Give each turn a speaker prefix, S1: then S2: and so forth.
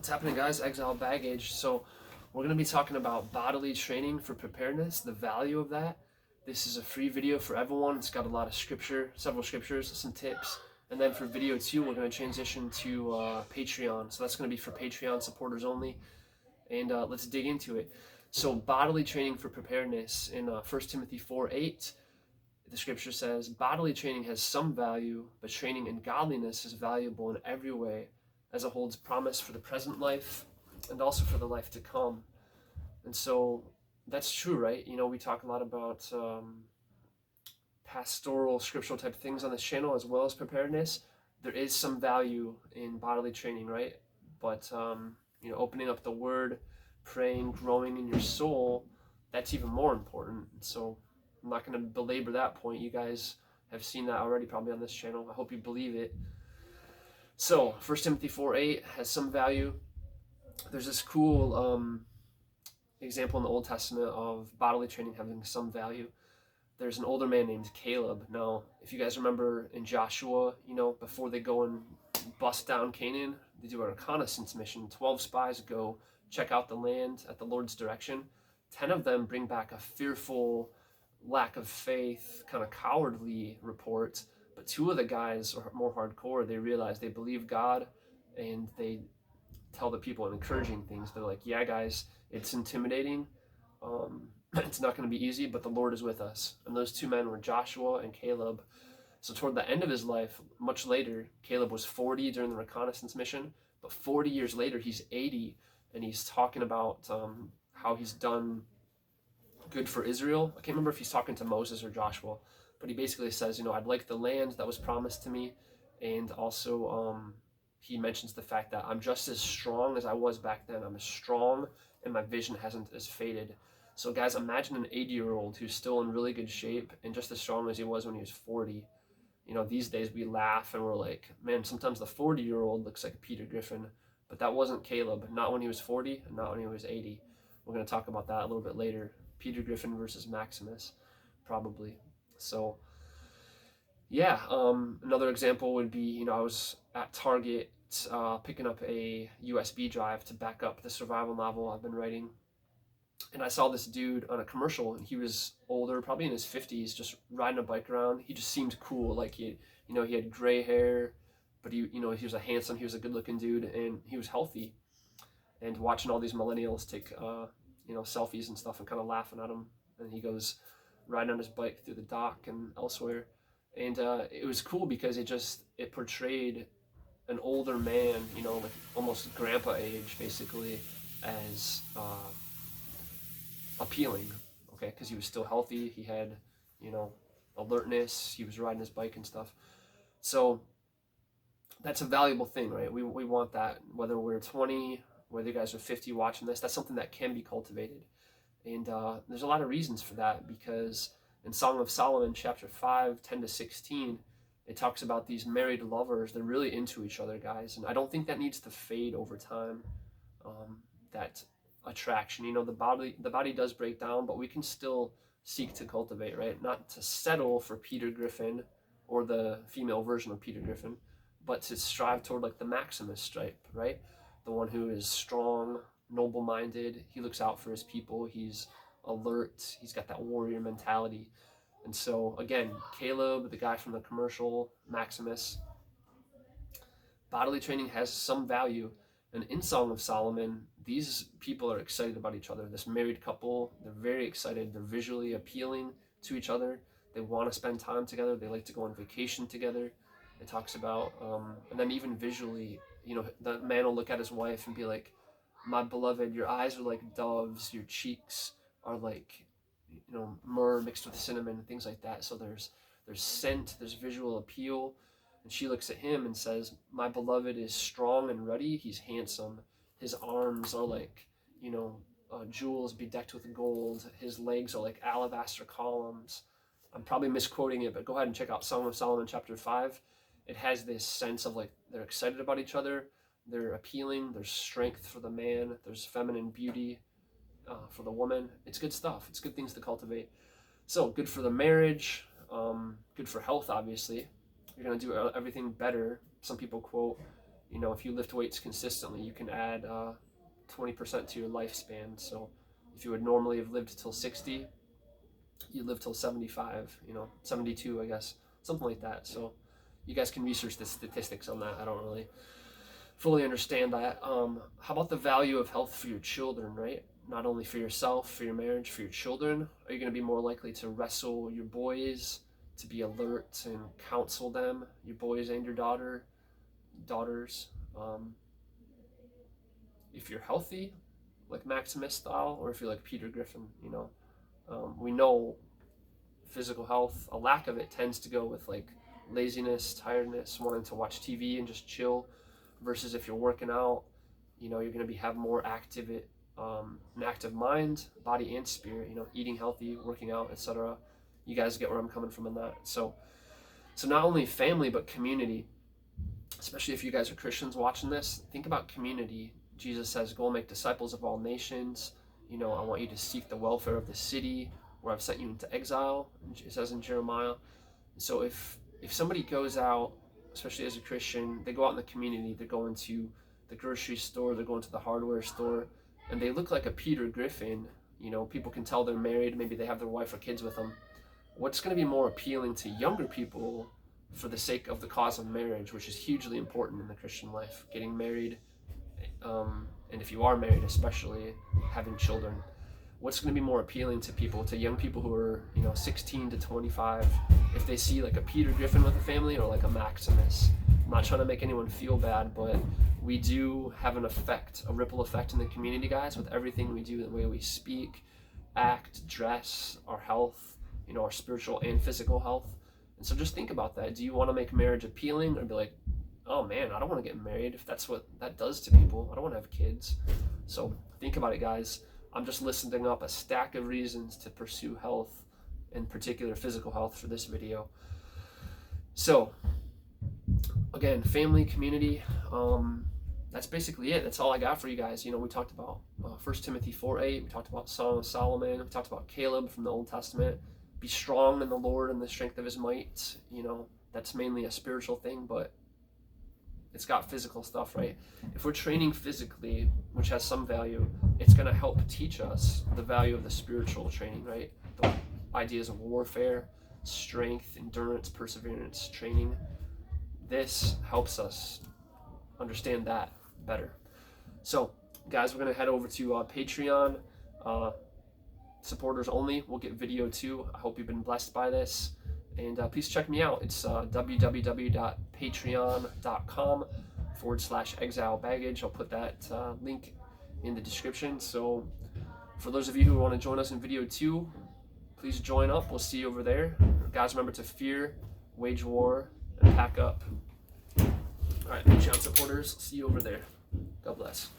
S1: What's happening, guys? Exile Baggage. So, we're going to be talking about bodily training for preparedness, the value of that. This is a free video for everyone. It's got a lot of scripture, several scriptures, some tips. And then for video 2, we're going to transition to Patreon. So, that's going to be for Patreon supporters only. And let's dig into it. So, bodily training for preparedness in 1 Timothy 4:8. The scripture says, bodily training has some value, but training in godliness is valuable in every way, as it holds promise for the present life and also for the life to come. And so that's true, right? You know, we talk a lot about pastoral, scriptural type things on this channel as well as preparedness. There is some value in bodily training, right? But, opening up the word, praying, growing in your soul, that's even more important. So I'm not going to belabor that point. You guys have seen that already probably on this channel. I hope you believe it. So 1 Timothy 4:8 has some value. There's this cool example in the Old Testament of bodily training having some value. There's an older man named Caleb. Now, if you guys remember in Joshua, before they go and bust down Canaan, they do a reconnaissance mission. 12 spies go check out the land at the Lord's direction. 10 of them bring back a fearful, lack of faith, kind of cowardly report. But 2 of the guys are more hardcore. They realize they believe God, and they tell the people encouraging things. They're like, yeah, guys, it's intimidating. It's not going to be easy, but the Lord is with us. And those 2 men were Joshua and Caleb. So toward the end of his life, much later, Caleb was 40 during the reconnaissance mission, but 40 years later, he's 80, and he's talking about how he's done good for Israel. I can't remember if he's talking to Moses or Joshua, but he basically says, I'd like the land that was promised to me, and also he mentions the fact that I'm just as strong as I was back then. I'm as strong, and my vision hasn't as faded. So guys, imagine an 80-year-old who's still in really good shape and just as strong as he was when he was 40. These days we laugh and we're like, man, sometimes the 40-year-old looks like Peter Griffin, but that wasn't Caleb, not when he was 40 and not when he was 80. We're going to talk about that a little bit later. Peter Griffin versus Maximus, probably. So, yeah, another example would be, I was at Target picking up a USB drive to back up the survival novel I've been writing. And I saw this dude on a commercial, and he was older, probably in his 50s, just riding a bike around. He just seemed cool. Like he had gray hair, but he was he was a good-looking dude, and he was healthy. And watching all these millennials take, selfies and stuff, and kind of laughing at him. And he goes riding on his bike through the dock and elsewhere. And it was cool because it portrayed an older man, like almost grandpa age, basically, as appealing, okay, because he was still healthy. He had, alertness. He was riding his bike and stuff. So that's a valuable thing, right? We want that, whether we're 20, whether you guys are 50 watching this. That's something that can be cultivated. And there's a lot of reasons for that, because in Song of Solomon, chapter 5, 10-16, it talks about these married lovers. They're really into each other, guys. And I don't think that needs to fade over time, that attraction. The body does break down, but we can still seek to cultivate, right? Not to settle for Peter Griffin or the female version of Peter Griffin, but to strive toward like the Maximus type, right? The one who is strong, noble-minded. He looks out for his people. He's alert. He's got that warrior mentality. And so again, Caleb, the guy from the commercial, Maximus, bodily training has some value. And in Song of Solomon, these people are excited about each other. This married couple, they're very excited. They're visually appealing to each other. They want to spend time together. They like to go on vacation together. It talks about, and then even visually, the man will look at his wife and be like, my beloved, your eyes are like doves. Your cheeks are like, myrrh mixed with cinnamon and things like that. So there's scent, there's visual appeal. And she looks at him and says, my beloved is strong and ruddy. He's handsome. His arms are like, jewels bedecked with gold. His legs are like alabaster columns. I'm probably misquoting it, but go ahead and check out Song of Solomon chapter 5. It has this sense of like they're excited about each other. They're appealing. There's strength for the man. There's feminine beauty for the woman. It's good stuff. It's good things to cultivate. So good for the marriage. Good for health, obviously. You're going to do everything better. Some people quote, You know, if you lift weights consistently, you can add 20% to your lifespan. So if you would normally have lived till 60, you live till 75, 72, I guess, something like that. So you guys can research the statistics on that. I don't really fully understand that. How about the value of health for your children, right? Not only for yourself, for your marriage, for your children. Are you going to be more likely to wrestle your boys, to be alert and counsel them, your boys and your daughters? If you're healthy, like Maximus style, or if you're like Peter Griffin, we know physical health, a lack of it tends to go with like laziness, tiredness, wanting to watch TV and just chill, versus if you're working out, you're going to have more an active mind, body and spirit, eating healthy, working out, etc. You guys get where I'm coming from in that. So not only family, but community, especially if you guys are Christians watching this, think about community. Jesus says, go make disciples of all nations. I want you to seek the welfare of the city where I've sent you into exile, it says in Jeremiah. So if somebody goes out, especially as a Christian, they go out in the community, they're going to the grocery store, they're going to the hardware store, and they look like a Peter Griffin, people can tell they're married, maybe they have their wife or kids with them. What's going to be more appealing to younger people for the sake of the cause of marriage, which is hugely important in the Christian life, getting married, and if you are married, especially having children? What's going to be more appealing to young people who are 16 to 25, if they see like a Peter Griffin with a family or like a Maximus? I'm not trying to make anyone feel bad, but we do have a ripple effect in the community, guys, with everything we do, the way we speak, act, dress, our health, our spiritual and physical health. And so just think about that. Do you want to make marriage appealing, or be like, oh man, I don't want to get married if that's what that does to people? I don't want to have kids. So think about it, guys. I'm just listing up a stack of reasons to pursue health, in particular physical health, for this video. So again, family, community, that's basically it. That's all I got for you guys. We talked about 1 Timothy 4:8. We talked about Song of Solomon. We talked about Caleb from the Old Testament. Be strong in the Lord and the strength of his might. That's mainly a spiritual thing, but it's got physical stuff, right? If we're training physically, which has some value, it's going to help teach us the value of the spiritual training, right? The ideas of warfare, strength, endurance, perseverance, training. This helps us understand that better. So, guys, we're going to head over to Patreon. Supporters only. We'll get video too. I hope you've been blessed by this. And please check me out. It's www.patreon.com/exile baggage. I'll put that link in the description. So for those of you who want to join us in video 2, please join up. We'll see you over there. Guys, remember to fear, wage war, and pack up. All right, Patreon supporters, see you over there. God bless.